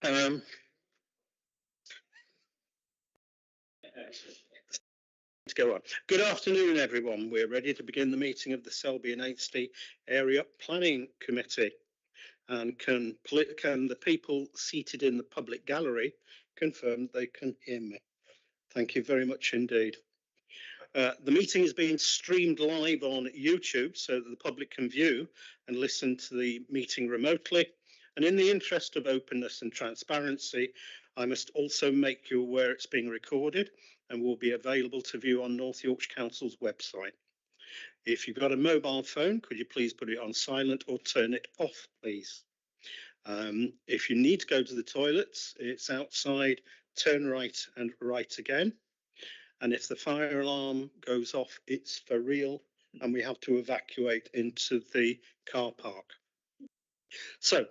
Um, to go on. Good afternoon, everyone. We're ready to begin the meeting of the Selby and Ainsty Area Planning Committee. And can the people seated in the public gallery confirm they can hear me? Thank you very much indeed. The meeting is being streamed live on YouTube so that the public can view and listen to the meeting remotely. And in the interest of openness and transparency, I must also make you aware it's being recorded and will be available to view on North Yorkshire Council's website. If you've got a mobile phone, could you please put it on silent or turn it off, please? If you need to go to the toilets, it's outside, turn right and right again. And if the fire alarm goes off, it's for real, and we have to evacuate into the car park. So,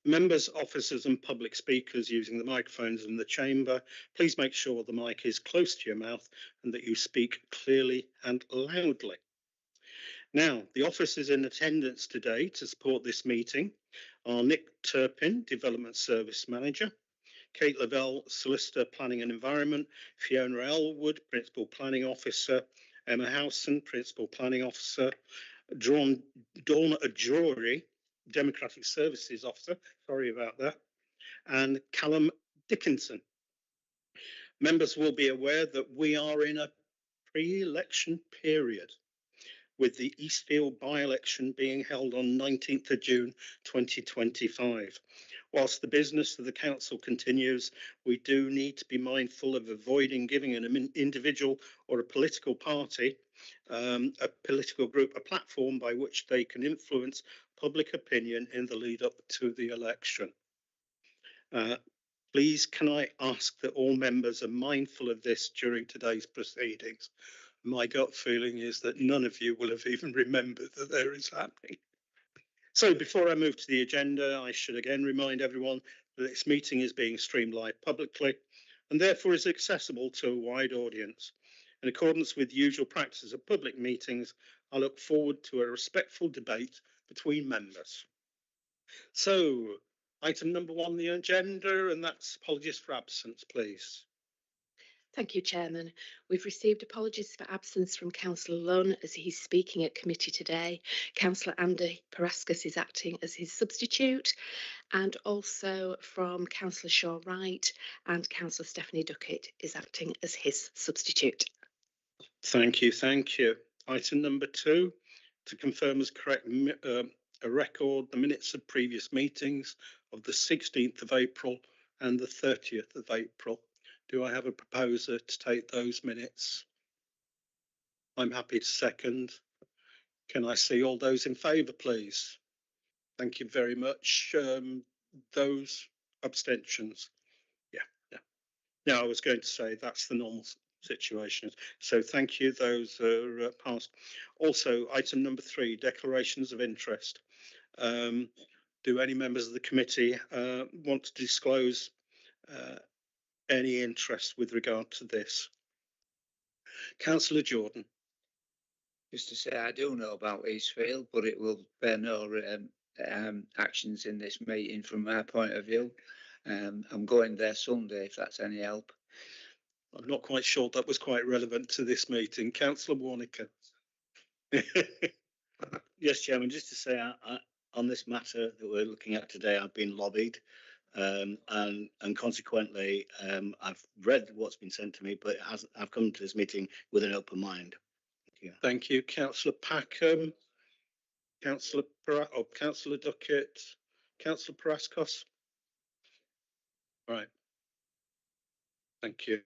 members, officers and public speakers using the microphones in the chamber, please make sure the mic is close to your mouth and that you speak clearly and loudly. Now, the officers in attendance today to support this meeting are Nick Turpin, Development Service Manager, Kate Lavelle, Solicitor, Planning and Environment, Fiona Elwood, Principal Planning Officer, Emma Howson, Principal Planning Officer, Dawn Ajori, Democratic Services Officer, sorry about that, and Callum Dickinson. Members will be aware that we are in a pre-election period, with the Eastfield by-election being held on 19th of June 2025. Whilst the business of the council continues, we do need to be mindful of avoiding giving an individual or a political party, a political group, a platform by which they can influence public opinion in the lead up to the election. Please, can I ask that all members are mindful of this during today's proceedings? My gut feeling is that none of you will have even remembered that there is happening. So before I move to the agenda, I should again remind everyone that this meeting is being streamed live publicly and therefore is accessible to a wide audience. In accordance with the usual practice of public meetings, I look forward to a respectful debate between members. So, item number 1 on the agenda, and that's apologies for absence, please. Thank you, Chairman. We've received apologies for absence from Councillor Lunn as he's speaking at committee today. Councillor Andy Parascus is acting as his substitute, and also from Councillor Shaw Wright and Councillor Stephanie Duckett is acting as his substitute. Thank you, thank you. Item number 2, to confirm as correct a record the minutes of previous meetings of the 16th of April and the 30th of April. Do I have a proposer to take those minutes? I'm happy to second. Can I see all those in favour, please? Thank you very much. Those abstentions? Yeah. No, I was going to say that's the normal situation. So thank you. Those are passed. Also, item number 3, declarations of interest. Do any members of the committee want to disclose any interest with regard to this? Councillor Jordan. Just to say, I do know about Eastfield, but it will bear no actions in this meeting from my point of view. I'm going there Sunday, if that's any help. I'm not quite sure that was quite relevant to this meeting. Councillor Warnicker. Yes, Chairman, just to say, on this matter that we're looking at today, I've been lobbied. And consequently, I've read what's been sent to me, but I've come to this meeting with an open mind. Thank you, Councillor Packham, Councillor Duckett, Councillor Parascos. Right. Thank you.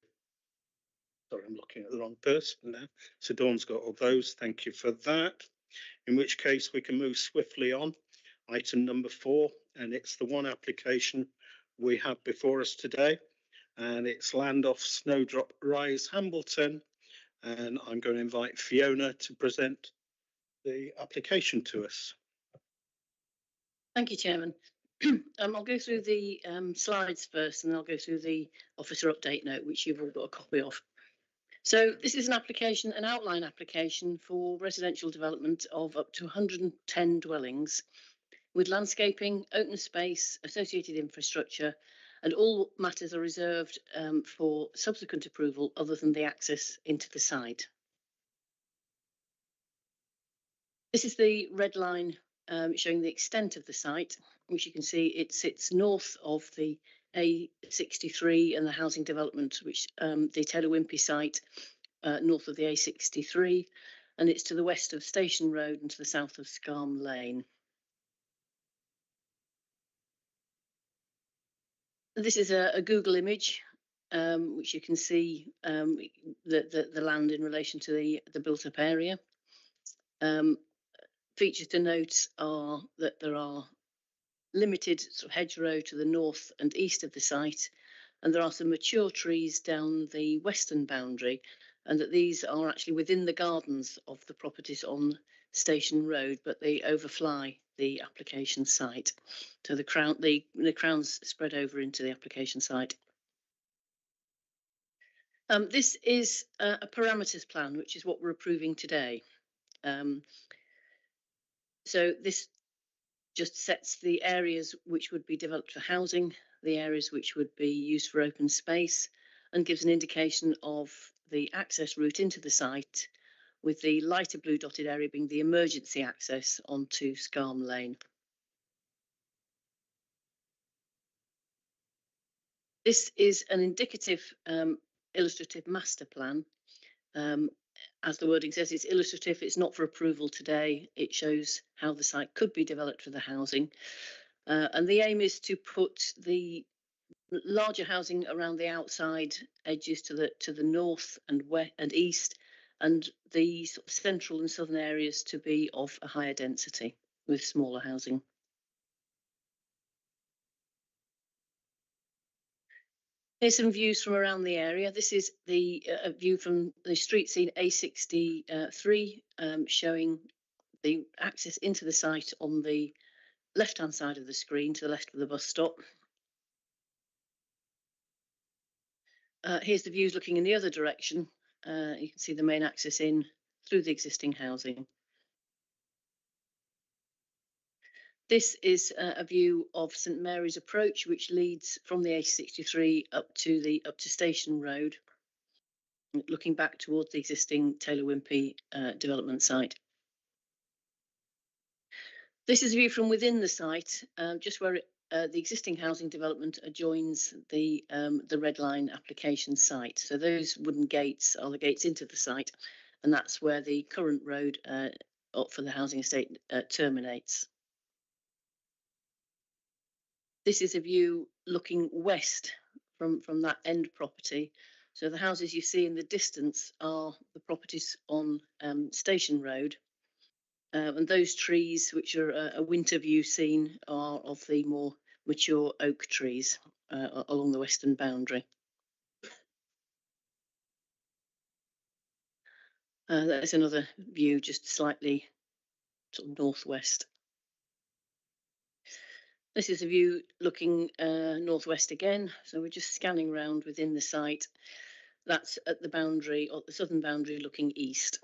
Sorry, I'm looking at the wrong person now. So Dawn's got all those. Thank you for that. In which case we can move swiftly on. Item number 4, and it's the one application we have before us today, and it's Land Off Snowdrop Rise Hambleton, and I'm going to invite Fiona to present the application to us. Thank you, Chairman. I'll go through the slides first, and then I'll go through the officer update note, which you've all got a copy of. So this is an outline application for residential development of up to 110 dwellings with landscaping, open space, associated infrastructure and all matters are reserved for subsequent approval other than the access into the site. This is the red line showing the extent of the site, which you can see it sits north of the A63 and the housing development, which the Taylor Wimpey site north of the A63, and it's to the west of Station Road and to the south of Scarm Lane. This is a Google image, which you can see the land in relation to the built-up area. Features to note are that there are limited sort of hedgerow to the north and east of the site, and there are some mature trees down the western boundary, and that these are actually within the gardens of the properties on Station Road, but they overfly the application site. So the crowns spread over into the application site. This is a parameters plan, which is what we're approving today. So this just sets the areas which would be developed for housing, the areas which would be used for open space, and gives an indication of the access route into the site, with the lighter blue dotted area being the emergency access onto Scarm Lane. This is an indicative illustrative master plan. As the wording says, it's illustrative, it's not for approval today. It shows how the site could be developed for the housing. And the aim is to put the larger housing around the outside edges to the north and west and east, and the sort of central and southern areas to be of a higher density with smaller housing. Here's some views from around the area. This is the view from the street scene A63, showing the access into the site on the left-hand side of the screen to the left of the bus stop. Here's the views looking in the other direction. You can see the main access in through the existing housing. This is a view of St Mary's Approach, which leads from the A63 up to Station Road, looking back towards the existing Taylor Wimpey development site. This is a view from within the site, just where the existing housing development adjoins the red line application site. So those wooden gates are the gates into the site, and that's where the current road for the housing estate terminates. This is a view looking west from that end property. So the houses you see in the distance are the properties on Station Road. And those trees, which are a winter view scene, are of the more mature oak trees along the western boundary. There's another view just slightly sort of northwest. This is a view looking northwest again. So we're just scanning around within the site. That's at the boundary, or the southern boundary, looking east.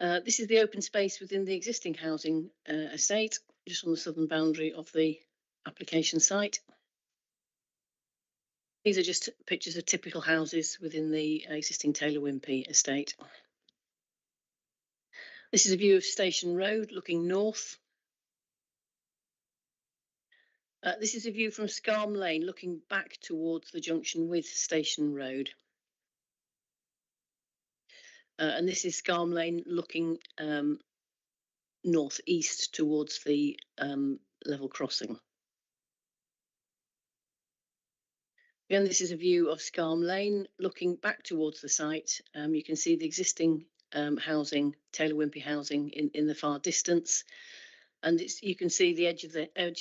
This is the open space within the existing housing estate, just on the southern boundary of the application site. These are just pictures of typical houses within the existing Taylor Wimpey estate. This is a view of Station Road looking north. This is a view from Scarm Lane looking back towards the junction with Station Road. And this is Scarm Lane looking northeast towards the level crossing. Again, this is a view of Scarm Lane looking back towards the site. You can see the existing housing, Taylor Wimpey housing, in the far distance, and you can see the edge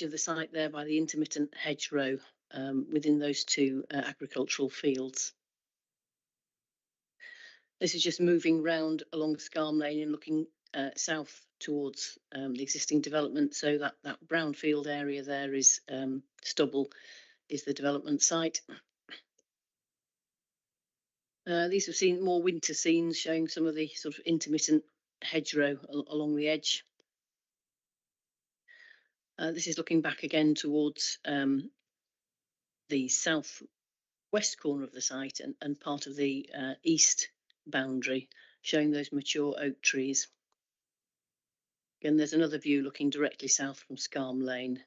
of the site there by the intermittent hedgerow within those two agricultural fields. This is just moving round along Scarm Lane and looking south towards the existing development. So that brown field area there is stubble, is the development site. These have seen more winter scenes, showing some of the sort of intermittent hedgerow along the edge. This is looking back again towards the south-west corner of the site and part of the east boundary, showing those mature oak trees. Again, there's another view looking directly south from Scarm Lane.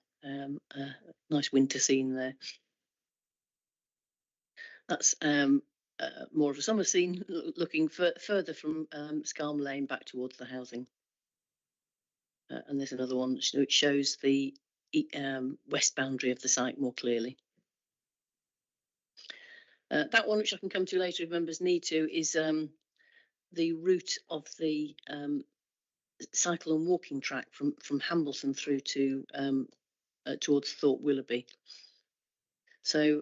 Nice winter scene there. That's more of a summer scene, looking further from Scarm Lane back towards the housing. And there's another one which shows the west boundary of the site more clearly. That one, which I can come to later if members need to, is the route of the cycle and walking track from Hambleton through to towards Thorpe Willoughby. So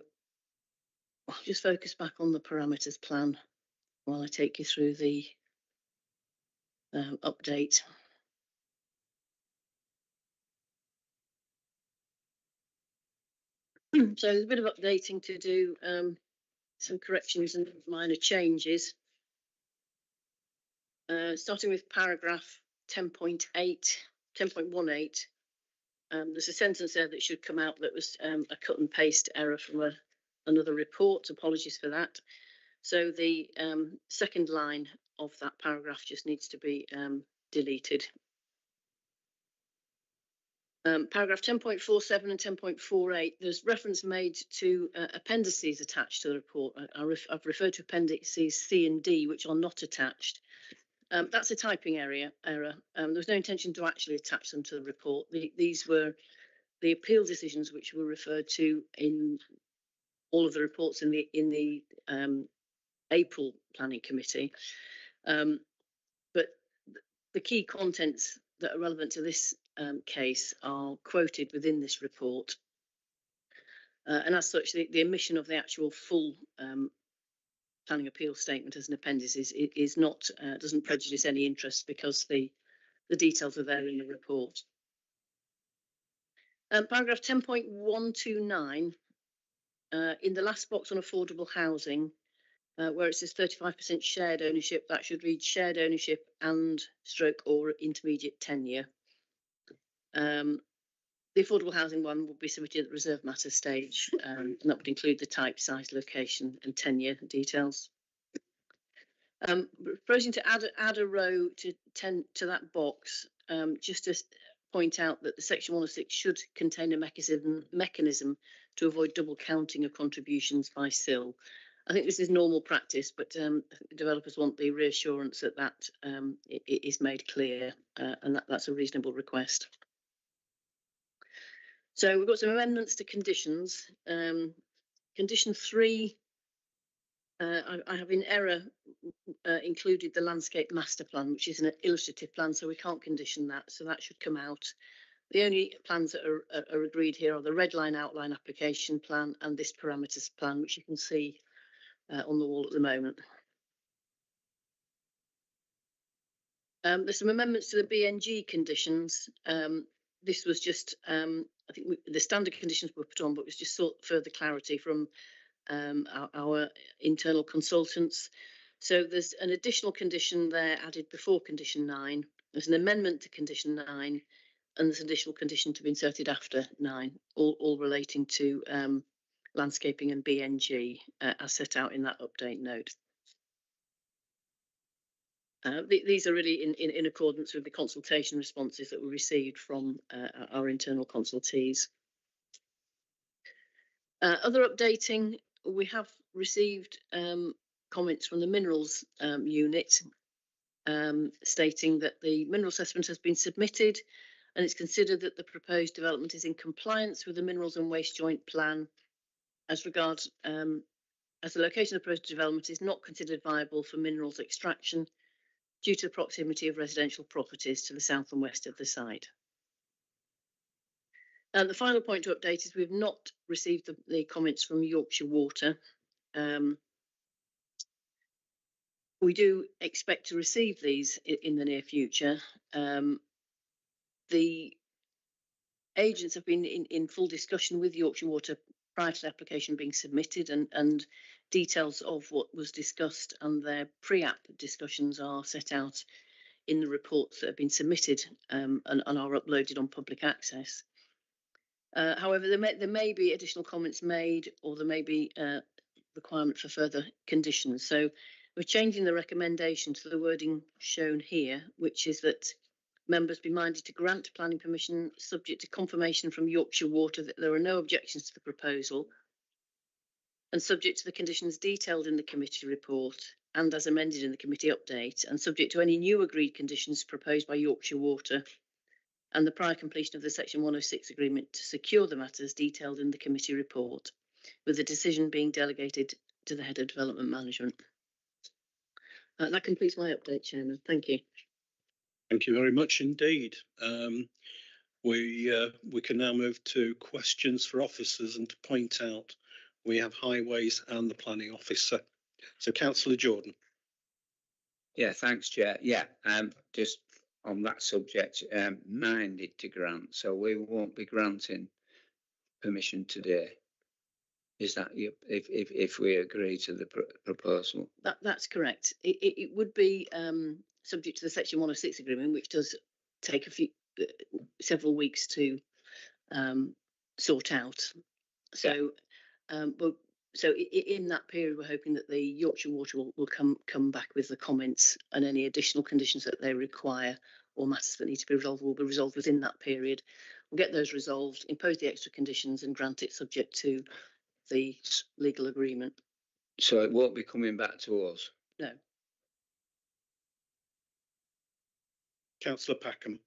I'll just focus back on the parameters plan while I take you through the update. So there's a bit of updating to do, some corrections and minor changes. Starting with paragraph 10.18. There's a sentence there that should come out that was a cut and paste error from another report. Apologies for that. So the second line of that paragraph just needs to be deleted. Paragraph 10.47 and 10.48, there's reference made to appendices attached to the report. I've referred to appendices C and D, which are not attached. That's a typing error. There was no intention to actually attach them to the report. These were the appeal decisions which were referred to in all of the reports in the April Planning Committee. But the key contents that are relevant to this case are quoted within this report. And as such, the omission of the actual full planning appeal statement as an appendix is not doesn't prejudice any interest because the details are there in the report. Paragraph 10.129, in the last box on affordable housing, where it says 35% shared ownership, that should read shared ownership and stroke or intermediate tenure. The affordable housing one will be submitted at the reserve matter stage, and that would include the type, size, location and tenure details. Proposing to add a row to that box, just to point out that the section 106 should contain a mechanism to avoid double counting of contributions by SIL. I think this is normal practice, but developers want the reassurance that it is made clear, and that's a reasonable request. So we've got some amendments to conditions. Condition 3, I have in error included the landscape master plan, which is an illustrative plan, so we can't condition that, so that should come out. The only plans that are agreed here are the red line outline application plan and this parameters plan, which you can see on the wall at the moment. There's some amendments to the BNG conditions. This was just, I think the standard conditions were put on, but it was just sought further clarity from our internal consultants. So there's an additional condition there added before condition 9. There's an amendment to condition 9, and there's an additional condition to be inserted after 9, all relating to landscaping and BNG as set out in that update note. These are really in accordance with the consultation responses that were received from our internal consultees. Other updating, we have received comments from the minerals unit stating that the mineral assessment has been submitted and it's considered that the proposed development is in compliance with the minerals and waste joint plan as regards as the location of the proposed development is not considered viable for minerals extraction due to the proximity of residential properties to the south and west of the site. And the final point to update is we've not received the comments from Yorkshire Water. We do expect to receive these in the near future. The agents have been in full discussion with Yorkshire Water prior to the application being submitted, and details of what was discussed and their pre-app discussions are set out in the reports that have been submitted and are uploaded on public access. However, there may be additional comments made, or there may be requirement for further conditions. So we're changing the recommendation to the wording shown here, which is that members be minded to grant planning permission subject to confirmation from Yorkshire Water that there are no objections to the proposal, and subject to the conditions detailed in the committee report and as amended in the committee update, and subject to any new agreed conditions proposed by Yorkshire Water and the prior completion of the Section 106 agreement to secure the matters detailed in the committee report, with the decision being delegated to the Head of Development Management. That completes my update, Chairman. Thank you. Thank you very much indeed. We can now move to questions for officers, and to point out we have highways and the planning officer. So Councillor Jordan. Yeah, thanks, Chair. Yeah, just on that subject, minded to grant, so we won't be granting permission today. Is that if we agree to the proposal? That's correct. It would be subject to the Section 106 agreement, which does take several weeks to sort out. So, so in that period, we're hoping that the Yorkshire Water will come back with the comments, and any additional conditions that they require or matters that need to be resolved will be resolved within that period. We'll get those resolved, impose the extra conditions, and grant it subject to the legal agreement. So it won't be coming back to us? No. Councillor Packham.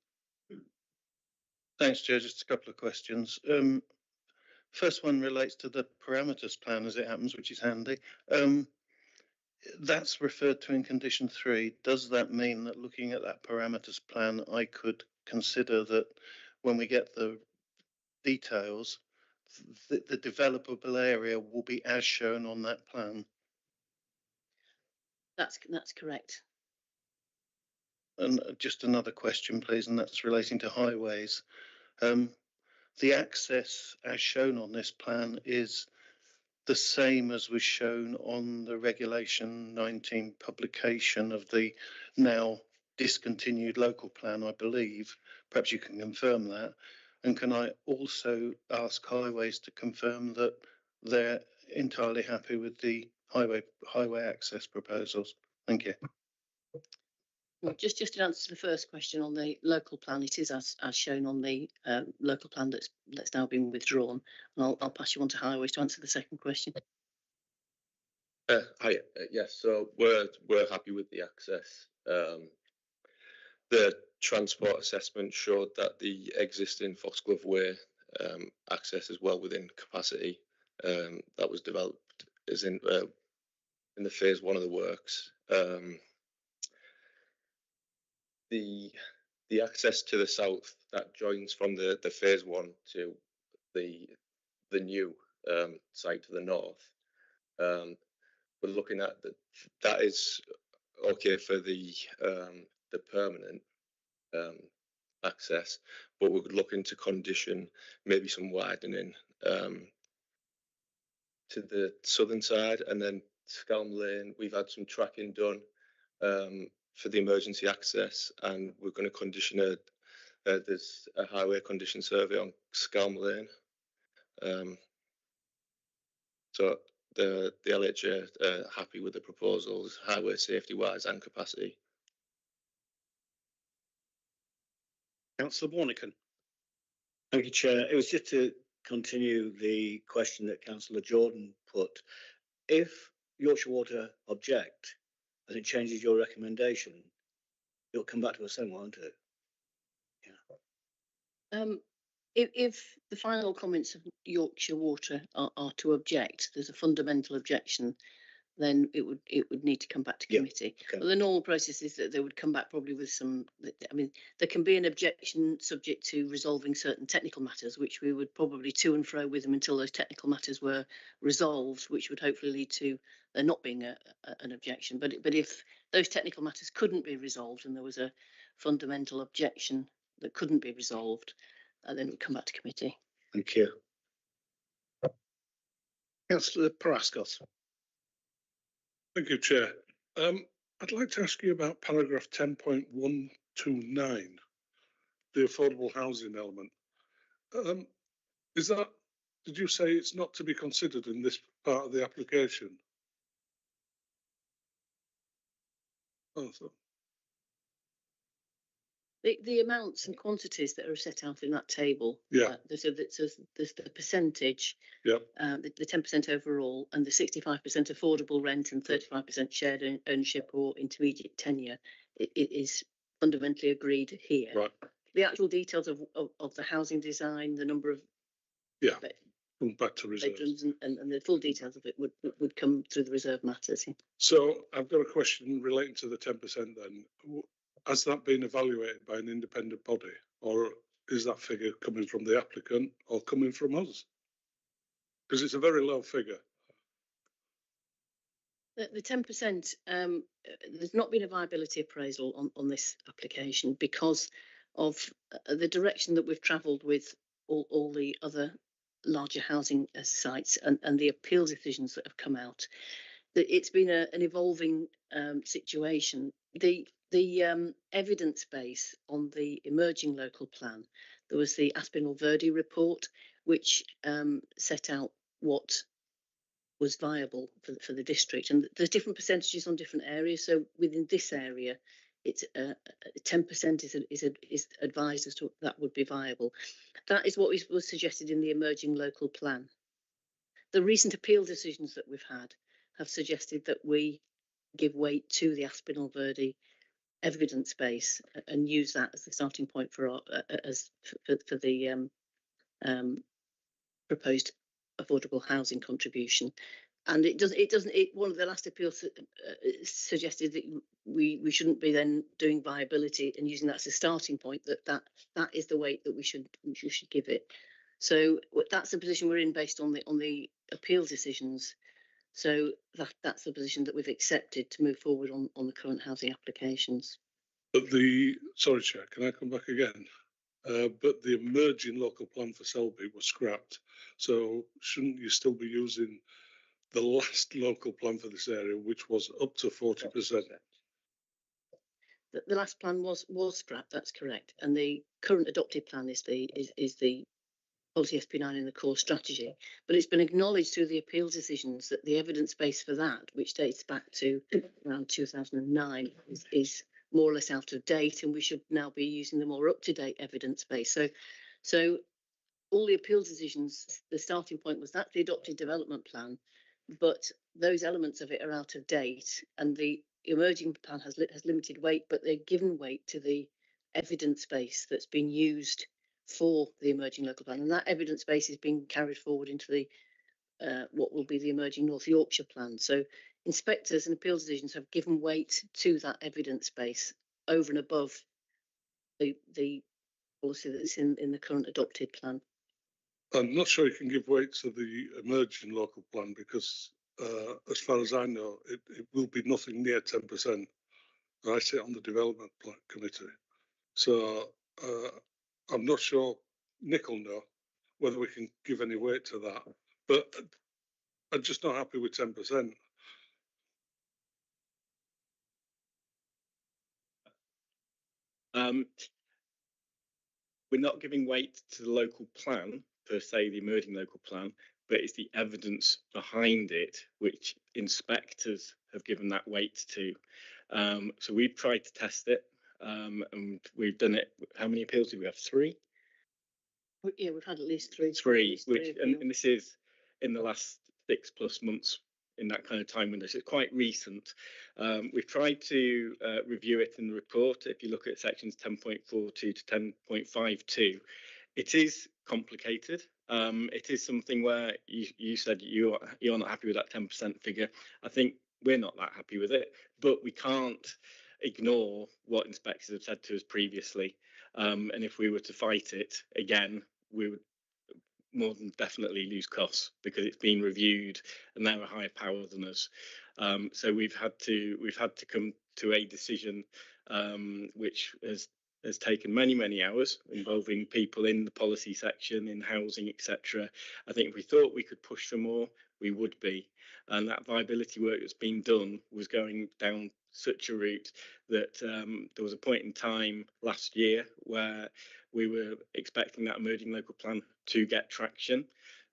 Thanks, Chair. Just a couple of questions. First one relates to the parameters plan, as it happens, which is handy. That's referred to in condition 3. Does that mean that looking at that parameters plan, I could consider that when we get the details, the developable area will be as shown on that plan? That's correct. And just another question, please, and that's relating to highways. The access as shown on this plan is the same as was shown on the Regulation 19 publication of the now discontinued local plan, I believe. Perhaps you can confirm that. And can I also ask Highways to confirm that they're entirely happy with the highway access proposals? Thank you. Well, just to answer the first question on the local plan, it is as shown on the local plan that's now been withdrawn, and I'll pass you on to Highways to answer the second question. Hi, yes. So we're happy with the access. The transport assessment showed that the existing Foxglove Way access is well within capacity. That was developed as in the phase 1 of the works. The access to the south that joins from the phase 1 to the new site to the north, we're looking at that is okay for the permanent access, but we're looking to condition maybe some widening to the southern side, and then Skelm Lane. We've had some tracking done for the emergency access, and we're going to condition there's a highway condition survey on Skelm Lane. So the LHA are happy with the proposals, highway safety wise and capacity. Councillor Warnican. Thank you, Chair. It was just to continue the question that Councillor Jordan put. If Yorkshire Water object and it changes your recommendation, it'll come back to us then, won't it? Yeah. If the final comments of Yorkshire Water are to object, there's a fundamental objection, then it would need to come back to committee. Okay. Well, the normal process is that they would come back probably with some. I mean, there can be an objection subject to resolving certain technical matters, which we would probably to and fro with them until those technical matters were resolved, which would hopefully lead to there not being an objection. But if those technical matters couldn't be resolved and there was a fundamental objection that couldn't be resolved, then it would come back to committee. Thank you. Councillor Paraskos. Thank you, Chair. I'd like to ask you about paragraph 10.129, the affordable housing element. Is that, did you say it's not to be considered in this part of the application? Oh, so, The amounts and quantities that are set out in that table. Yeah. There's the percentage, yeah, the 10% overall, and the 65% affordable rent and 35% shared ownership or intermediate tenure. It is fundamentally agreed here. right, The actual details of the housing design, the number of yeah. Come back to reserves. bedrooms and the full details of it would come through the reserve matters. So I've got a question relating to the 10% then. Has that been evaluated by an independent body, or is that figure coming from the applicant or coming from us? Because it's a very low figure. The 10%, there's not been a viability appraisal on this application because of the direction that we've travelled with all the other larger housing sites and the appeal decisions that have come out. It's been an evolving situation. The evidence base on the emerging local plan, there was the Aspinall Verde report, which set out what was viable for the district, and there's different percentages on different areas. So within this area, it's 10% is advised as to that would be viable. That is what was suggested in the emerging local plan. The recent appeal decisions that we've had have suggested that we give weight to the Aspinall Verde evidence base and use that as the starting point for the proposed affordable housing contribution. And one of the last appeals suggested that we shouldn't be then doing viability and using that as a starting point, that is the weight that we should give it. So that's the position we're in based on the appeal decisions. So that's the position that we've accepted to move forward on the current housing applications. But sorry, Chair, can I come back again? But the emerging local plan for Selby was scrapped. So shouldn't you still be using the last local plan for this area, which was up to 40%? The last plan was scrapped, that's correct. And the current adopted plan is the policy SP9 in the core strategy. But it's been acknowledged through the appeal decisions that the evidence base for that, which dates back to around 2009, is more or less out of date, and we should now be using the more up-to-date evidence base. So all the appeal decisions, the starting point was that the adopted development plan, but those elements of it are out of date, and the emerging plan has limited weight, but they're given weight to the evidence base that's been used for the emerging local plan, and that evidence base is being carried forward into the what will be the emerging North Yorkshire plan. So inspectors and appeal decisions have given weight to that evidence base over and above the policy that's in the current adopted plan. I'm not sure you can give weight to the emerging local plan because, as far as I know, it will be nothing near 10%. I sit on the development plan committee, so I'm not sure. Nick will know whether we can give any weight to that, but I'm just not happy with 10%. We're not giving weight to the local plan per se, the emerging local plan, but it's the evidence behind it which inspectors have given that weight to. So we've tried to test it, and we've done it. How many appeals do we have? 3? Yeah, we've had at least 3. 3, and this is in the last 6+ months. In that kind of time window, so it's quite recent. We've tried to review it in the report. If you look at sections 10.42 to 10.52, it is complicated. It is something where you said you're not happy with that 10% figure. I think we're not that happy with it, but we can't ignore what inspectors have said to us previously. And if we were to fight it again, we would more than definitely lose costs because it's been reviewed and they're a higher power than us. So we've had to come to a decision which has taken many hours, involving people in the policy section, in housing, etc. I think if we thought we could push for more, we would be. And that viability work that's been done was going down such a route that there was a point in time last year where we were expecting that emerging local plan to get traction.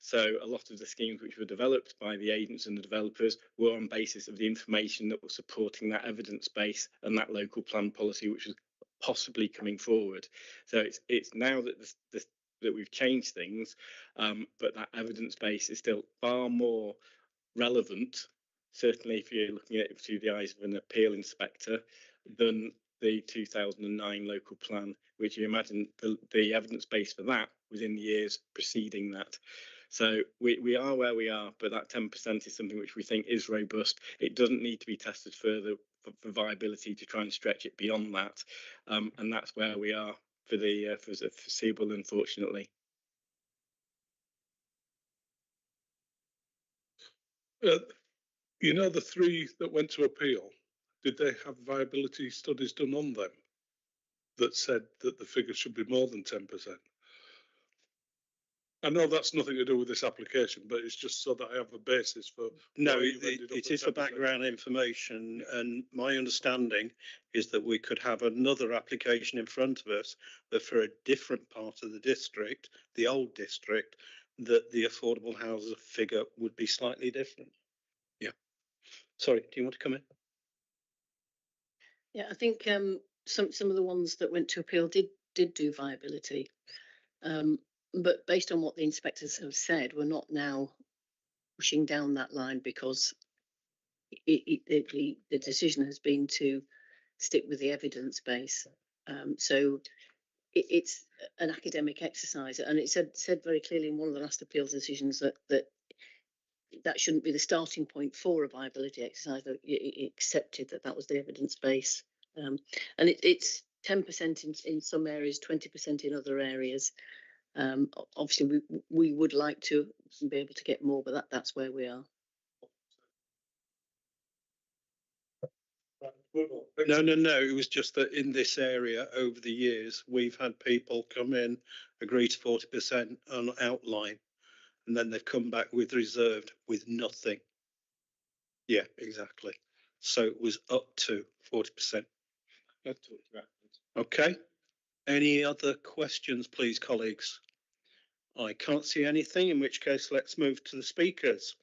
So a lot of the schemes which were developed by the agents and the developers were on basis of the information that was supporting that evidence base and that local plan policy, which was possibly coming forward. So it's now that that we've changed things, but that evidence base is still far more relevant, certainly if you're looking at it through the eyes of an appeal inspector, than the 2009 local plan, which you imagine the evidence base for that was in the years preceding that. So we are where we are, but that 10% is something which we think is robust. It doesn't need to be tested further for viability to try and stretch it beyond that. And that's where we are for the foreseeable, unfortunately. You know, the 3 that went to appeal, did they have viability studies done on them that said that the figure should be more than 10%? I know that's nothing to do with this application, but it's just so that I have a basis for. No, it is for background information, and my understanding is that we could have another application in front of us, but for a different part of the district, the old district, that the affordable housing figure would be slightly different. Yeah. Sorry, do you want to come in? Yeah, I think some of the ones that went to appeal did do viability. But based on what the inspectors have said, we're not now pushing down that line because the decision has been to stick with the evidence base. So it's an academic exercise, and it said very clearly in one of the last appeals decisions that shouldn't be the starting point for a viability exercise. That it accepted that was the evidence base, and it's 10% in some areas, 20% in other areas. Obviously, we would like to be able to get more, but that's where we are. No. It was just that in this area over the years, we've had people come in, agree to 40% on outline, and then they've come back with reserved with nothing. Yeah, exactly. So it was up to 40%. Okay. Any other questions, please, colleagues? I can't see anything, in which case let's move to the speakers.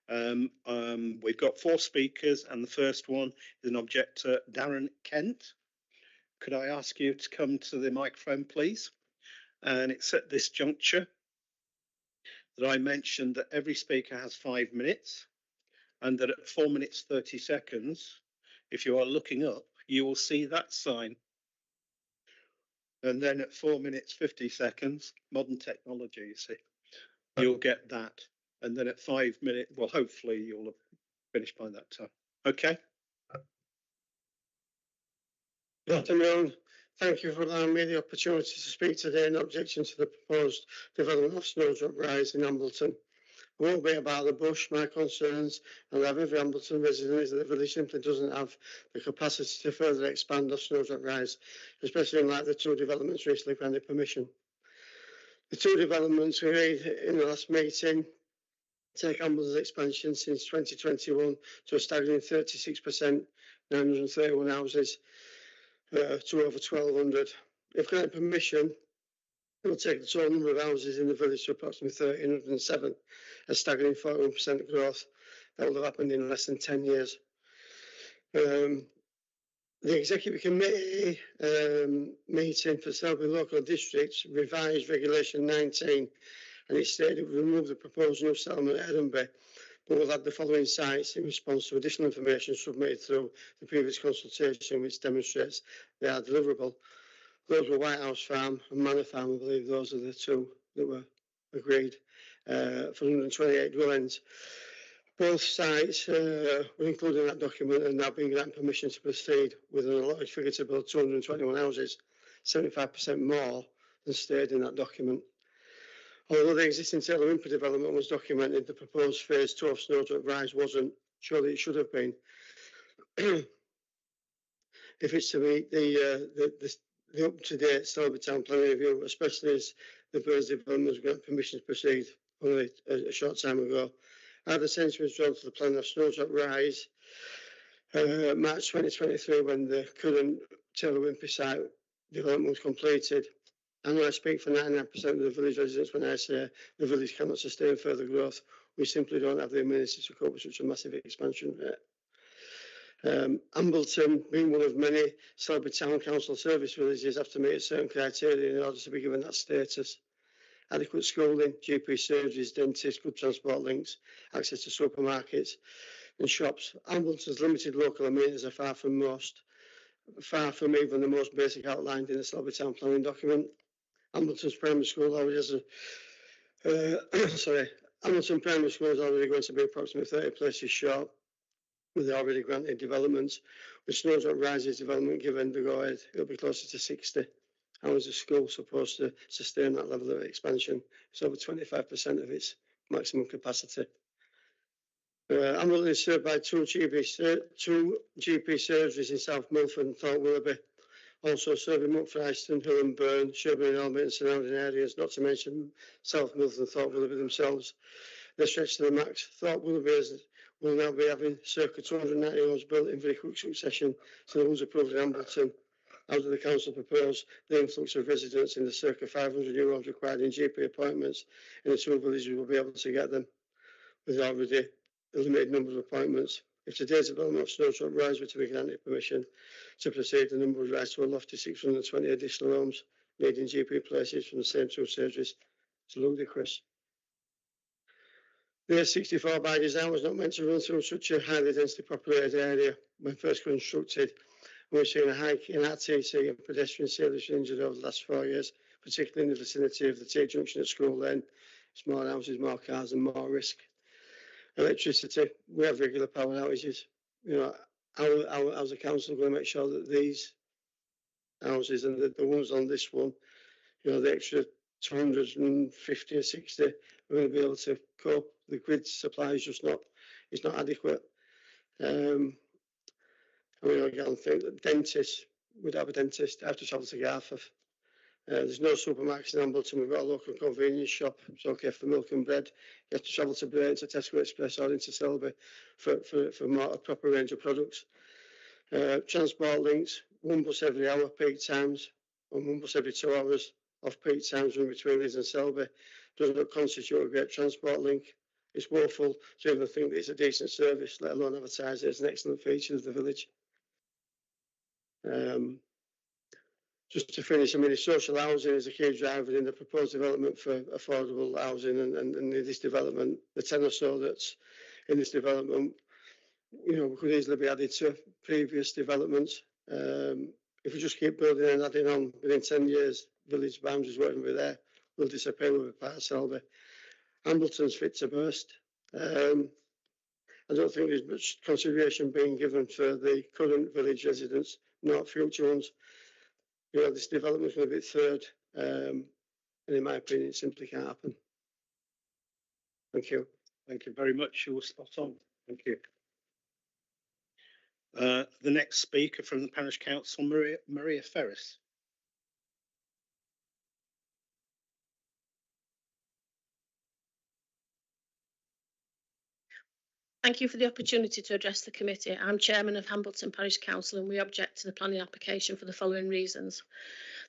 We've got 4 speakers, and the first one is an objector, Darren Kent. Could I ask you to come to the microphone, please? And it's at this juncture that I mentioned that every speaker has 5 minutes, and that at 4 minutes 30 seconds, if you are looking up, you will see that sign. And then at 4 minutes 50 seconds, modern technology, you see, you'll get that. And then at 5 minutes, well, hopefully you'll have finished by that time. Okay. Good afternoon. Thank you for allowing me the opportunity to speak today in objection to the proposed development of Snowdrop Rise in Ambleton. It won't be about the bush. My concerns, and every Ambleton resident, is that the village simply doesn't have the capacity to further expand off Snowdrop Rise, especially in light of the 2 developments recently granted permission. The 2 developments we made in the last meeting take Ambleton's expansion since 2021 to a staggering 36%, 931 houses, to over 1,200. If granted permission, it will take the total number of houses in the village to approximately 1,307, a staggering 41% growth. That will have happened in less than 10 years. The Executive Committee meeting for Selby Local District revised Regulation 19, and it stated it would remove the proposed new settlement at Edinburgh, but will add the following sites in response to additional information submitted through the previous consultation, which demonstrates they are deliverable. Those were White House Farm and Manor Farm. I believe those are the 2 that were agreed for 128 dwellings. Both sites were included in that document and now being granted permission to proceed with an allotted figure to build 221 houses, 75% more than stated in that document. Although the existing Taylor Wimper development was documented, the proposed phase 2 of Snowdrop Rise wasn't. Surely it should have been. If it's to meet the up-to-date Selby Town Plan review, especially as the Birds development was granted permission to proceed only a short time ago. Are the sense withdrawn to the plan of Snowdrop Rise March 2023 when the current Taylor Wimpey site development was completed. I know I speak for 99% of the village residents when I say the village cannot sustain further growth. We simply don't have the amenities to cope with such a massive expansion rate. Ambleton, being one of many Selby Town Council service villages, have to meet certain criteria in order to be given that status. Adequate schooling, GP surgeries, dentists, good transport links, access to supermarkets and shops. Ambleton's limited local amenities are far from even the most basic outlined in the Selby Town planning document. Ambleton's primary school already has Ambleton Primary School is already going to be approximately 30 places short with the already granted developments. With Snowdrop Rises development given the go-ahead, it'll be closer to 60. How is the school supposed to sustain that level of expansion? It's over 25% of its maximum capacity. Ambleton is served by two GP surgeries in South Milford and Thorpe Willoughby, also serving Montfryston, Hill and Burn, Sherburn and Elmet and surrounding areas, not to mention South Milford and Thorpe Willoughby themselves. They stretch to the max. Thorpe Willoughby will now be having circa 290 homes built in very quick succession to the ones approved in Ambleton. How do the council propose the influx of residents in the circa 500 euros required in GP appointments in the two villages will be able to get them with already a limited number of appointments? If today's development of Snowdrop Rise were to be granted permission to proceed, the number would rise to a lofty 620 additional homes needing GP places from the same two surgeries. It's ludicrous. The A64 by design was not meant to run through such a highly densely populated area when first constructed. We've seen a hike in RTC and pedestrian seriously injured over the last 4 years, particularly in the vicinity of the T junction at School Lane. It's more houses, more cars and more risk. Electricity, we have regular power outages. You know, how's the council going to make sure that these houses and the ones on this one, you know, the extra 250 or 60 are going to be able to cope? The grid supply is just not, it's not adequate. I mean, again, think that dentists, we'd have a dentist, I have to travel to Garforth. There's no supermarkets in Ambleton. We've got a local convenience shop. It's okay for milk and bread. You have to travel to Brain, to Tesco Express or into Selby for a proper range of products. Transport links, one bus every hour, peak times, and one bus every 2 hours off peak times in between Leeds and Selby. Does not constitute a great transport link. It's woeful to even think that it's a decent service, let alone advertise it as an excellent feature of the village. Just to finish, I mean, social housing is a key driver in the proposed development for affordable housing and in this development. The 10 or so that's in this development, you know, could easily be added to previous developments. If we just keep building and adding on, within 10 years, village boundaries won't be there. Will disappear with a part of Selby. Ambleton's fit to burst. I don't think there's much consideration being given for the current village residents, not future ones. You know, this development is going to be third, and in my opinion, it simply can't happen. Thank you. Thank you very much. You were spot on. Thank you. The next speaker from the Parish Council, Maria Ferris. Thank you for the opportunity to address the committee. I'm Chairman of Hambleton Parish Council and we object to the planning application for the following reasons.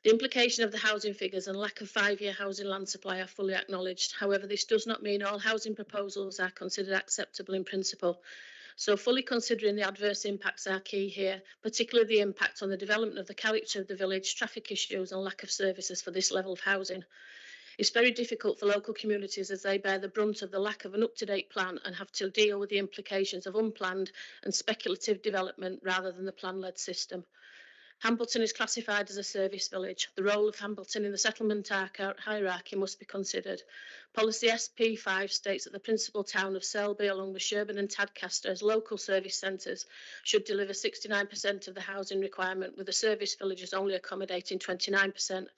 The implication of the housing figures and lack of 5-year housing land supply are fully acknowledged. However, this does not mean all housing proposals are considered acceptable in principle. So fully considering the adverse impacts are key here, particularly the impact on the development of the character of the village, traffic issues and lack of services for this level of housing. It's very difficult for local communities as they bear the brunt of the lack of an up-to-date plan and have to deal with the implications of unplanned and speculative development rather than the plan-led system. Hambleton is classified as a service village. The role of Hambleton in the settlement hierarchy must be considered. Policy SP5 states that the principal town of Selby, along with Sherburn and Tadcaster as local service centres, should deliver 69% of the housing requirement, with the service villages only accommodating 29%.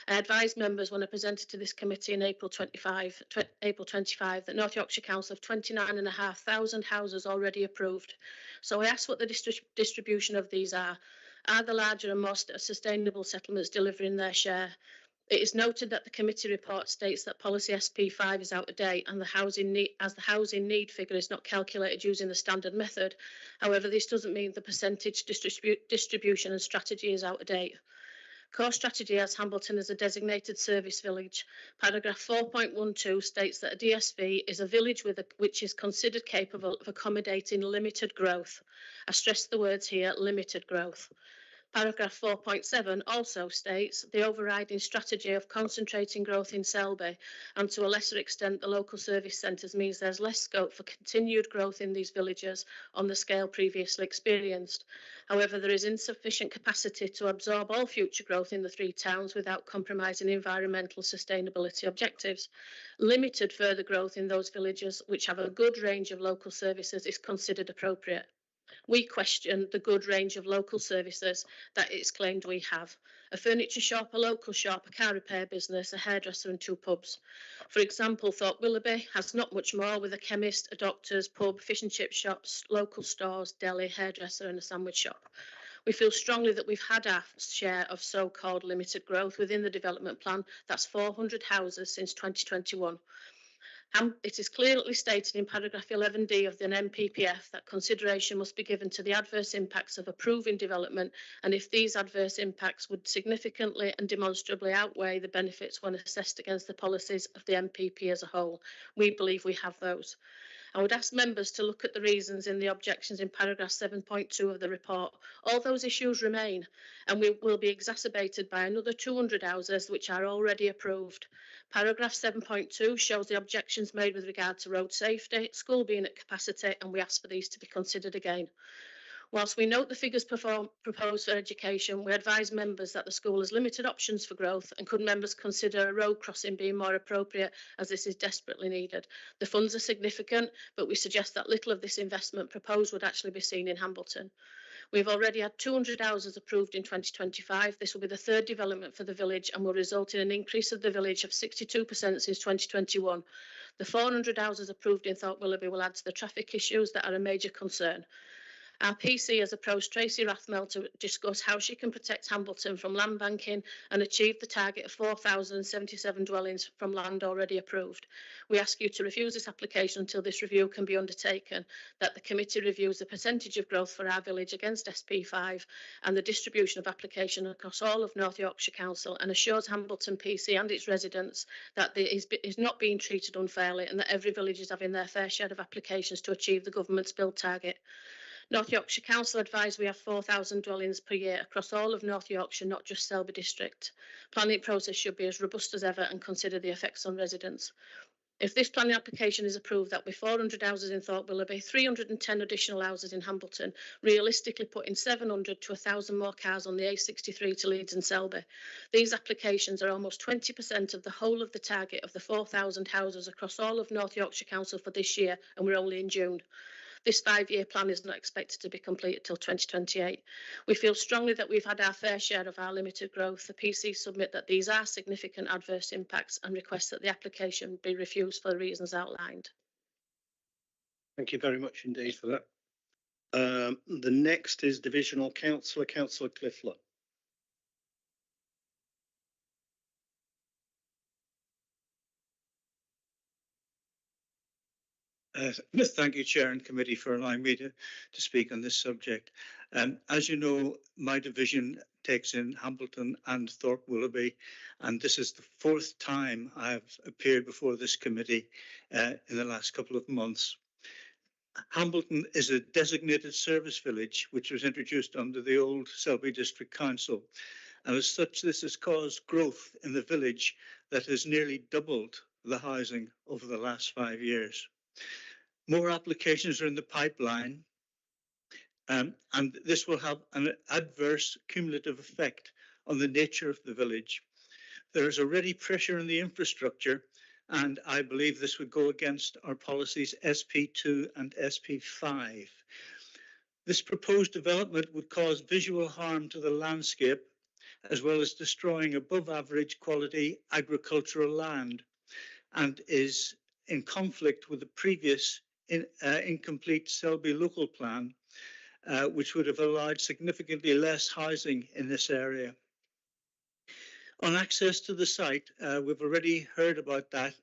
I advised members when I presented to this committee in April 25 that North Yorkshire Council have 29,500 houses already approved. So I asked what the distribution of these are. Are the larger and more sustainable settlements delivering their share? It is noted that the committee report states that policy SP5 is out of date and the housing need figure is not calculated using the standard method. However, this doesn't mean the percentage distribution and strategy is out of date. Core strategy has Hambleton as a designated service village. Paragraph 4.12 states that a DSV is a village which is considered capable of accommodating limited growth. I stress the words here, limited growth. Paragraph 4.7 also states the overriding strategy of concentrating growth in Selby and to a lesser extent the local service centres means there's less scope for continued growth in these villages on the scale previously experienced. However, there is insufficient capacity to absorb all future growth in the three towns without compromising environmental sustainability objectives. Limited further growth in those villages which have a good range of local services is considered appropriate. We question the good range of local services that it's claimed we have. A furniture shop, a local shop, a car repair business, a hairdresser and 2 pubs. For example, Thorpe Willoughby has not much more with a chemist, a doctor's, pub, fish and chip shops, local stores, deli, hairdresser and a sandwich shop. We feel strongly that we've had our share of so-called limited growth within the development plan. That's 400 houses since 2021. It is clearly stated in paragraph 11D of the NPPF that consideration must be given to the adverse impacts of approving development and if these adverse impacts would significantly and demonstrably outweigh the benefits when assessed against the policies of the NPP as a whole. We believe we have those. I would ask members to look at the reasons in the objections in paragraph 7.2 of the report. All those issues remain and will be exacerbated by another 200 houses which are already approved. Paragraph 7.2 shows the objections made with regard to road safety, school being at capacity, and we ask for these to be considered again. Whilst we note the figures proposed for education, we advise members that the school has limited options for growth and could members consider a road crossing being more appropriate as this is desperately needed. The funds are significant, but we suggest that little of this investment proposed would actually be seen in Hambleton. We've already had 200 houses approved in 2025. This will be the 3rd development for the village and will result in an increase of the village of 62% since 2021. The 400 houses approved in Thorpe Willoughby will add to the traffic issues that are a major concern. Our PC has approached Tracy Rathmell to discuss how she can protect Hambleton from land banking and achieve the target of 4,077 dwellings from land already approved. We ask you to refuse this application until this review can be undertaken, that the committee reviews the percentage of growth for our village against SP5 and the distribution of application across all of North Yorkshire Council and assures Hambleton PC and its residents that it is not being treated unfairly and that every village is having their fair share of applications to achieve the government's build target. North Yorkshire Council advise we have 4,000 dwellings per year across all of North Yorkshire, not just Selby district. Planning process should be as robust as ever and consider the effects on residents. If this planning application is approved, that will be 400 houses in Thorpe Willoughby, 310 additional houses in Hambleton, realistically putting 700 to 1,000 more cars on the A63 to Leeds and Selby. These applications are almost 20% of the whole of the target of the 4,000 houses across all of North Yorkshire Council for this year, and we're only in June. This 5-year plan is not expected to be completed till 2028. We feel strongly that we've had our fair share of our limited growth. The PC submit that these are significant adverse impacts and request that the application be refused for the reasons outlined. Thank you very much indeed for that. The next is Divisional Councillor, Councillor Cliffler. Thank you, Chair and Committee, for allowing me to speak on this subject. As you know, my division takes in Hambleton and Thorpe Willoughby, and this is the 4th time I've appeared before this committee in the last couple of months. Hambleton is a designated service village which was introduced under the old Selby District Council, and as such this has caused growth in the village that has nearly doubled the housing over the last 5 years. More applications are in the pipeline, and this will have an adverse cumulative effect on the nature of the village. There is already pressure on the infrastructure, and I believe this would go against our policies SP2 and SP5. This proposed development would cause visual harm to the landscape, as well as destroying above average quality agricultural land, and is in conflict with the previous incomplete Selby local plan, which would have allowed significantly less housing in this area. On access to the site, we've already heard about that,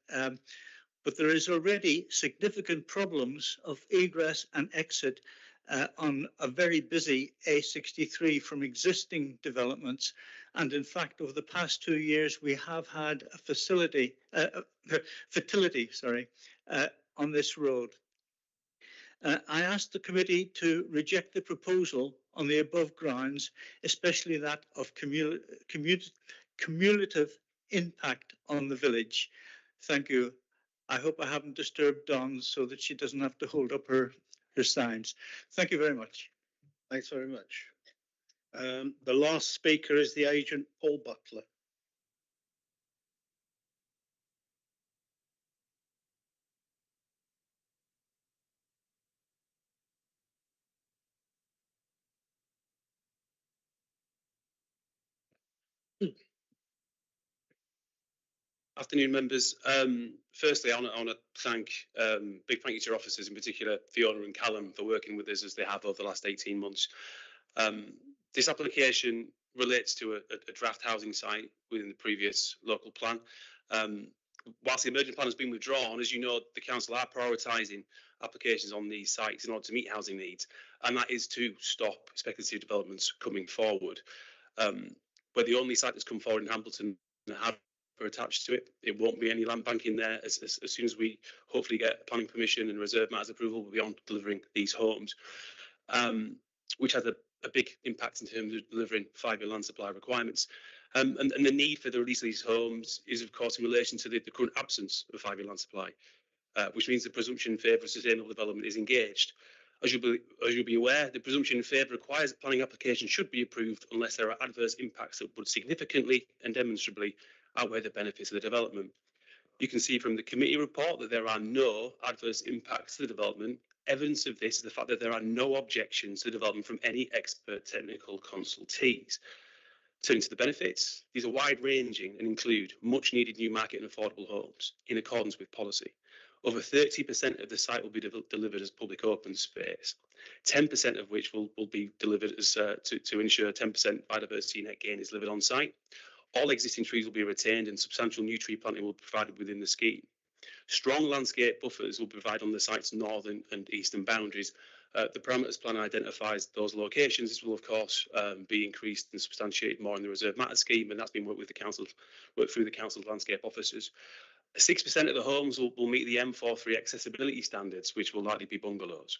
but there is already significant problems of egress and exit on a very busy A63 from existing developments. And in fact, over the past 2 years, we have had a fertility on this road. I asked the committee to reject the proposal on the above grounds, especially that of cumulative impact on the village. Thank you. I hope I haven't disturbed Dawn so that she doesn't have to hold up her signs. Thank you very much. Thanks very much. The last speaker is the agent, Paul Butler. Afternoon, members. Firstly, I want to thank, big thank you to your officers, in particular Fiona and Callum, for working with us as they have over the last 18 months. This application relates to a draft housing site within the previous local plan. Whilst the emerging plan has been withdrawn, as you know, the council are prioritising applications on these sites in order to meet housing needs, and that is to stop speculative developments coming forward. We're the only site that's come forward in Hambleton that have attached to it. It won't be any land banking there. As soon as we hopefully get planning permission and reserve matters approval, we'll be on delivering these homes, which has a big impact in terms of delivering 5-year land supply requirements. And the need for the release of these homes is, of course, in relation to the current absence of 5-year land supply, which means the presumption in favour of sustainable development is engaged. As you'll be aware, the presumption in favour requires that planning applications should be approved unless there are adverse impacts that would significantly and demonstrably outweigh the benefits of the development. You can see from the committee report that there are no adverse impacts to the development. Evidence of this is the fact that there are no objections to the development from any expert technical consultees. Turning to the benefits, these are wide-ranging and include much-needed new market and affordable homes in accordance with policy. Over 30% of the site will be delivered as public open space, 10% of which will be delivered as to ensure 10% biodiversity net gain is delivered on site. All existing trees will be retained and substantial new tree planting will be provided within the scheme. Strong landscape buffers will provide on the site's northern and eastern boundaries. The parameters plan identifies those locations. This will, of course, be increased and substantiated more in the reserve matter scheme, and that's been worked through the council's landscape officers. 6% of the homes will meet the M43 accessibility standards, which will likely be bungalows.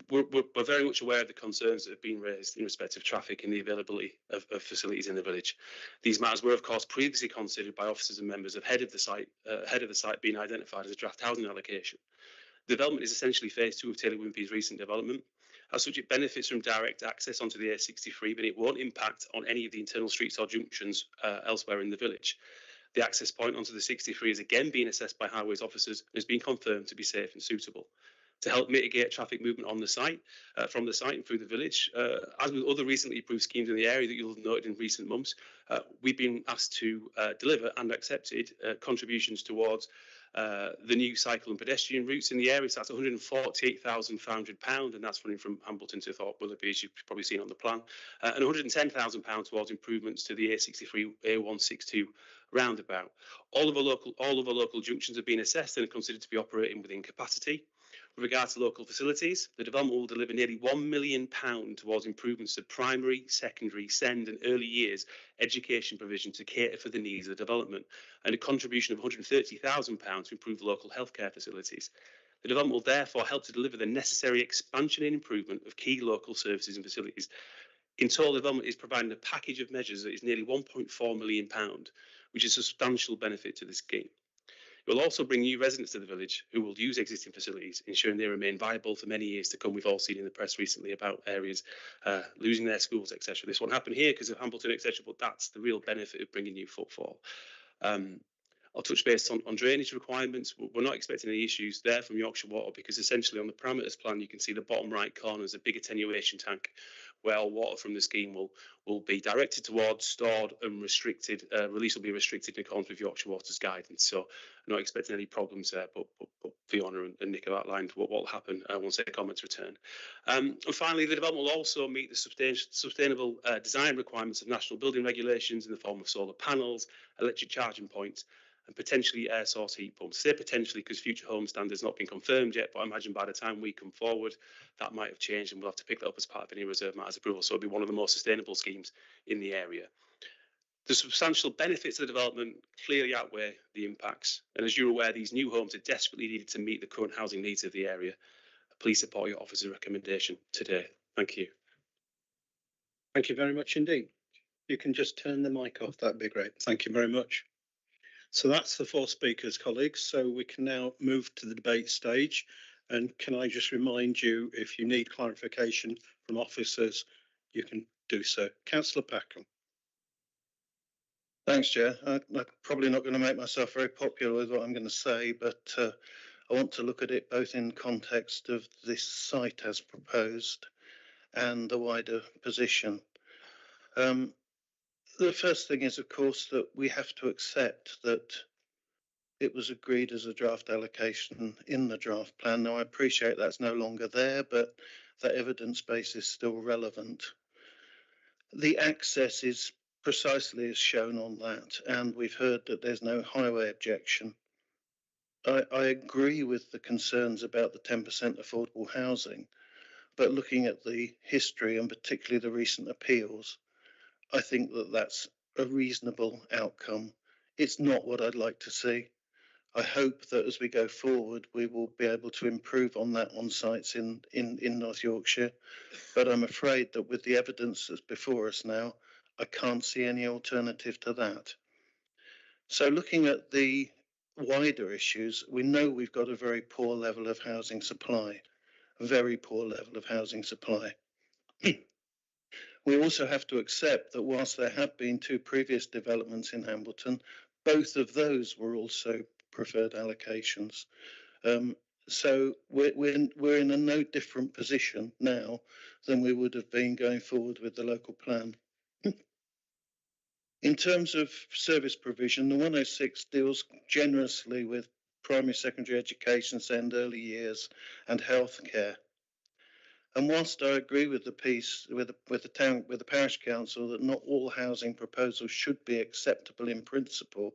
We're very much aware of the concerns that have been raised in respect of traffic and the availability of facilities in the village. These matters were, of course, previously considered by officers and members ahead of the site being identified as a draft housing allocation. The development is essentially phase 2 of Taylor Wimpey's recent development. As such, it benefits from direct access onto the A63, but it won't impact on any of the internal streets or junctions elsewhere in the village. The access point onto the 63 is again being assessed by highways officers and has been confirmed to be safe and suitable. To help mitigate traffic movement on the site, from the site and through the village, as with other recently approved schemes in the area that you'll have noted in recent months, we've been asked to deliver and accepted contributions towards the new cycle and pedestrian routes in the area. So that's £148,500, and that's running from Hambleton to Thorpe Willoughby, as you've probably seen on the plan, and £110,000 towards improvements to the A63 A162 roundabout. All of our local junctions have been assessed and are considered to be operating within capacity. With regard to local facilities, the development will deliver nearly £1 million towards improvements to primary, secondary, SEND and early years education provision to cater for the needs of the development, and a contribution of £130,000 to improve local healthcare facilities. The development will therefore help to deliver the necessary expansion and improvement of key local services and facilities. In total, the development is providing a package of measures that is nearly £1.4 million, which is a substantial benefit to the scheme. It will also bring new residents to the village who will use existing facilities, ensuring they remain viable for many years to come. We've all seen in the press recently about areas losing their schools, etc. This won't happen here because of Hambleton, etc., but that's the real benefit of bringing new footfall. I'll touch base on drainage requirements. We're not expecting any issues there from Yorkshire Water because essentially on the parameters plan, you can see the bottom right corner is a big attenuation tank, where all water from the scheme will be directed towards, stored and restricted. Release will be restricted in accordance with Yorkshire Water's guidance. So I'm not expecting any problems there, but Fiona and Nick have outlined what will happen once their comments return. And finally, the development will also meet the sustainable design requirements of national building regulations in the form of solar panels, electric charging points, and potentially air source heat pumps. Say potentially because future home standards not been confirmed yet, but I imagine by the time we come forward, that might have changed and we'll have to pick that up as part of any reserve matters approval. So it'll be one of the more sustainable schemes in the area. The substantial benefits of the development clearly outweigh the impacts. And as you're aware, these new homes are desperately needed to meet the current housing needs of the area. Please support your officer's recommendation today. Thank you. Thank you very much indeed. You can just turn the mic off, that'd be great. Thank you very much. So that's the 4 speakers, colleagues. So we can now move to the debate stage. And can I just remind you, if you need clarification from officers, you can do so. Councillor Packham. Thanks, Chair. I'm probably not going to make myself very popular with what I'm going to say, but I want to look at it both in context of this site as proposed and the wider position. The first thing is, of course, that we have to accept that it was agreed as a draft allocation in the draft plan. Now, I appreciate that's no longer there, but that evidence base is still relevant. The access is precisely as shown on that, and we've heard that there's no highway objection. I agree with the concerns about the 10% affordable housing, but looking at the history and particularly the recent appeals, I think that that's a reasonable outcome. It's not what I'd like to see. I hope that as we go forward, we will be able to improve on that on sites in North Yorkshire. But I'm afraid that with the evidence that's before us now, I can't see any alternative to that. So looking at the wider issues, we know we've got a very poor level of housing supply, a very poor level of housing supply. We also have to accept that whilst there have been 2 previous developments in Hambleton, both of those were also preferred allocations. So we're in a no different position now than we would have been going forward with the local plan. In terms of service provision, the 106 deals generously with primary, secondary education, and early years and healthcare. And whilst I agree with the piece with the parish council that not all housing proposals should be acceptable in principle,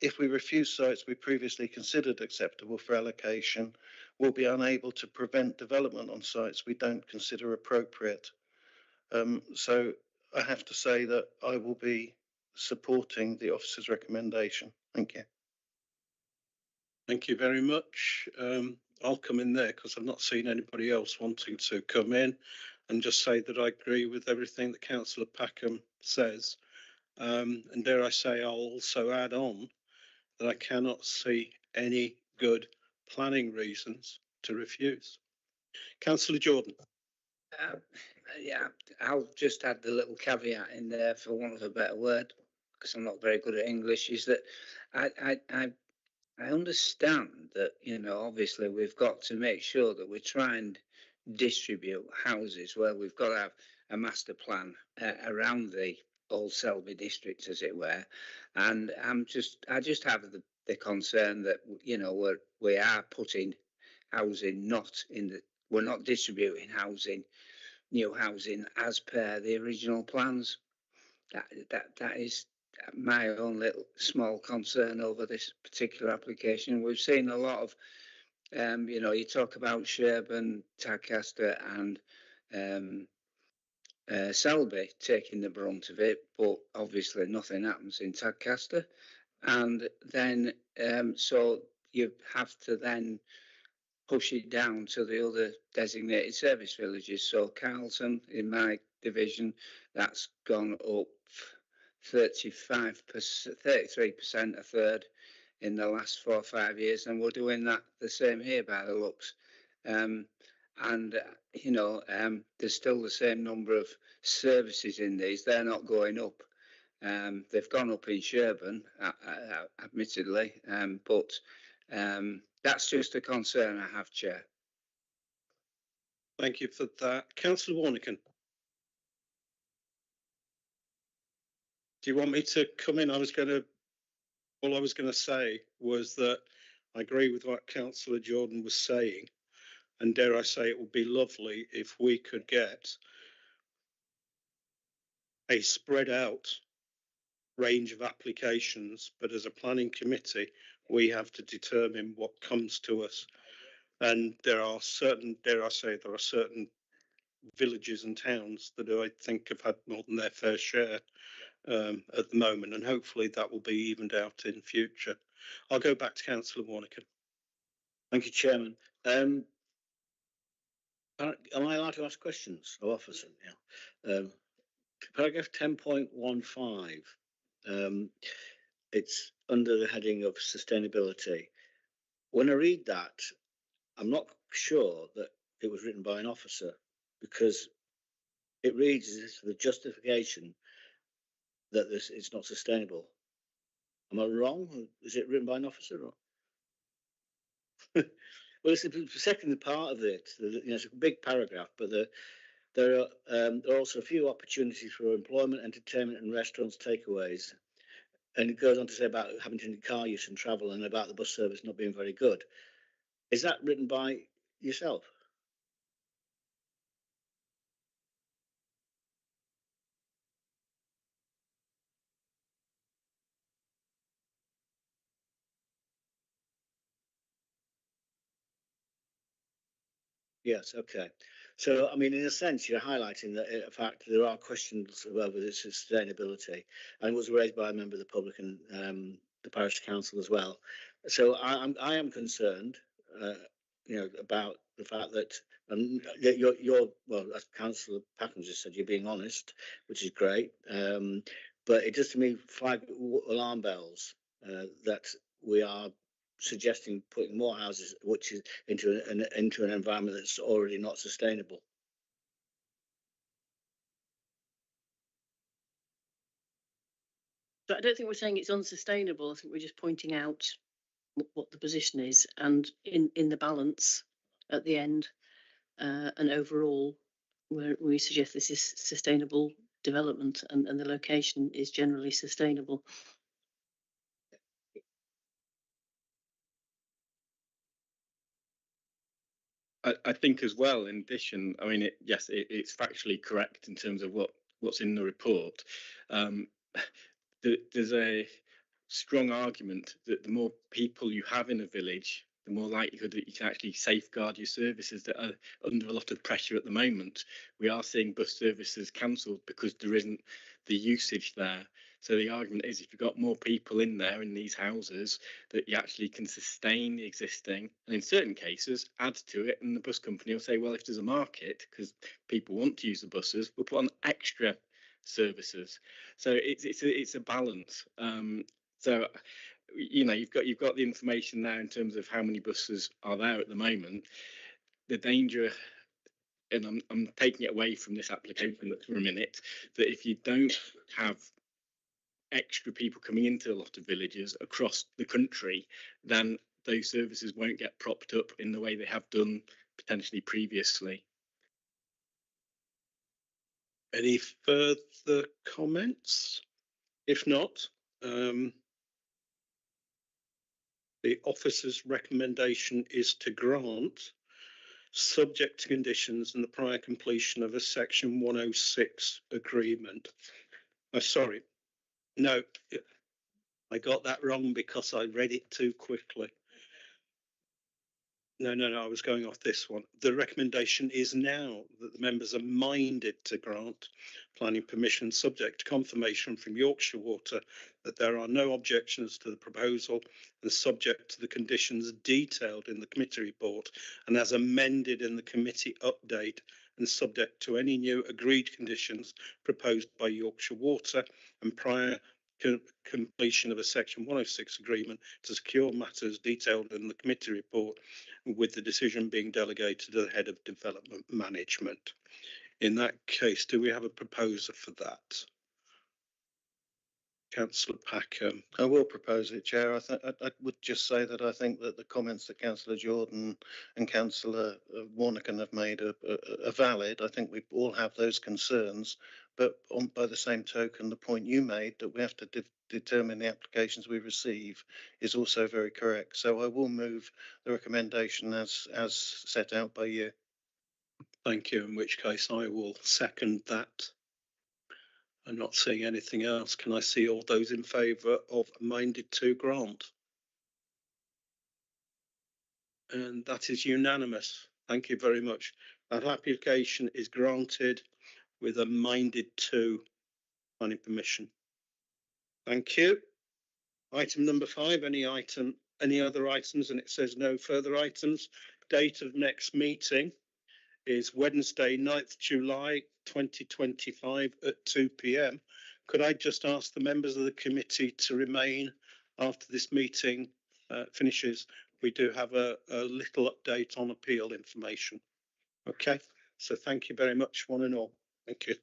if we refuse sites we previously considered acceptable for allocation, we'll be unable to prevent development on sites we don't consider appropriate. So I have to say that I will be supporting the officer's recommendation. Thank you. Thank you very much. I'll come in there because I've not seen anybody else wanting to come in, and just say that I agree with everything that Councillor Packham says. And dare I say, I'll also add on that I cannot see any good planning reasons to refuse. Councillor Jordan. Yeah, I'll just add the little caveat in there, for want of a better word, because I'm not very good at English, is that I understand that, you know, obviously we've got to make sure that we try and distribute houses where we've got to have a master plan around the old Selby district, as it were. And I just have the concern that, you know, we are putting housing we're not distributing housing, new housing as per the original plans. That is my own little small concern over this particular application. We've seen a lot of, you know, you talk about Sherburn, Tadcaster and Selby taking the brunt of it, but obviously nothing happens in Tadcaster. And then, so you have to then push it down to the other designated service villages. So Carlton, in my division, that's gone up 33%, a third in the last 4 or 5 years, and we're doing that the same here by the looks. And you know, there's still the same number of services in these. They're not going up. They've gone up in Sherburn, admittedly, but that's just a concern I have, Chair. Thank you for that. Councillor Warnican. Do you want me to come in? All I was going to say was that I agree with what Councillor Jordan was saying, and dare I say, it would be lovely if we could get a spread out range of applications, but as a planning committee, we have to determine what comes to us. And there are certain, dare I say, there are certain villages and towns that I think have had more than their fair share at the moment, and hopefully that will be evened out in future. I'll go back to Councillor Warnican. Thank you, Chairman. Am I allowed to ask questions of officer? Yeah. Paragraph 10.15. It's under the heading of sustainability. When I read that, I'm not sure that it was written by an officer, because it reads as if the justification that it's not sustainable. Am I wrong? Is it written by an officer? Or? Well, it's the second part of it. It's a big paragraph, but there are also a few opportunities for employment, entertainment, and restaurants, takeaways. And it goes on to say about having to do car use and travel, and about the bus service not being very good. Is that written by yourself? Yes, okay. So, I mean, in a sense, you're highlighting that, in fact, there are questions about whether it's sustainability, and it was raised by a member of the public and the parish council as well. So, I am concerned, about the fact that you're well, as Councillor Packham just said, you're being honest, which is great. But it just to me flag alarm bells that we are suggesting putting more houses, which is into an environment that's already not sustainable. But I don't think we're saying it's unsustainable. I think we're just pointing out what the position is, and in the balance at the end, and overall, we suggest this is sustainable development, and the location is generally sustainable. I think as well, in addition, I mean, it's factually correct in terms of what's in the report. There's a strong argument that the more people you have in a village, the more likelihood that you can actually safeguard your services that are under a lot of pressure at the moment. We are seeing bus services cancelled because there isn't the usage there. So the argument is, if you've got more people in there in these houses, that you actually can sustain the existing, and in certain cases add to it. And the bus company will say, well, if there's a market, because people want to use the buses, we'll put on extra services. So it's a balance. So you've got the information now in terms of how many buses are there at the moment. The danger, and I'm taking it away from this application for a minute, that if you don't have extra people coming into a lot of villages across the country, then those services won't get propped up in the way they have done potentially previously. Any further comments? If not, the officer's recommendation is to grant, subject to conditions and the prior completion of a Section 106 agreement. Sorry, no, I got that wrong because I read it too quickly. No, I was going off this one. The recommendation is now that the members are minded to grant planning permission, subject to confirmation from Yorkshire Water that there are no objections to the proposal, and subject to the conditions detailed in the committee report and as amended in the committee update, and subject to any new agreed conditions proposed by Yorkshire Water, and prior completion of a Section 106 agreement to secure matters detailed in the committee report, with the decision being delegated to the head of development management. In that case, do we have a proposer for that? Councillor Packham. I will propose it, Chair. I would just say that I think that the comments that Councillor Jordan and Councillor Warnican have made are valid. I think we all have those concerns, But by the same token, the point you made that we have to determine the applications we receive is also very correct. So I will move the recommendation as set out by you. Thank you, in which case I will second that. I'm not seeing anything else. Can I see all those in favour of minded to grant? And that is unanimous. Thank you very much. That application is granted with a minded to planning permission. Thank you. Item number 5, any other items? And it says no further items. Date of next meeting is Wednesday, 9th July 2025 at 2 p.m. Could I just ask the members of the committee to remain after this meeting finishes? We do have a little update on appeal information. Okay, so thank you very much, one and all. Thank you.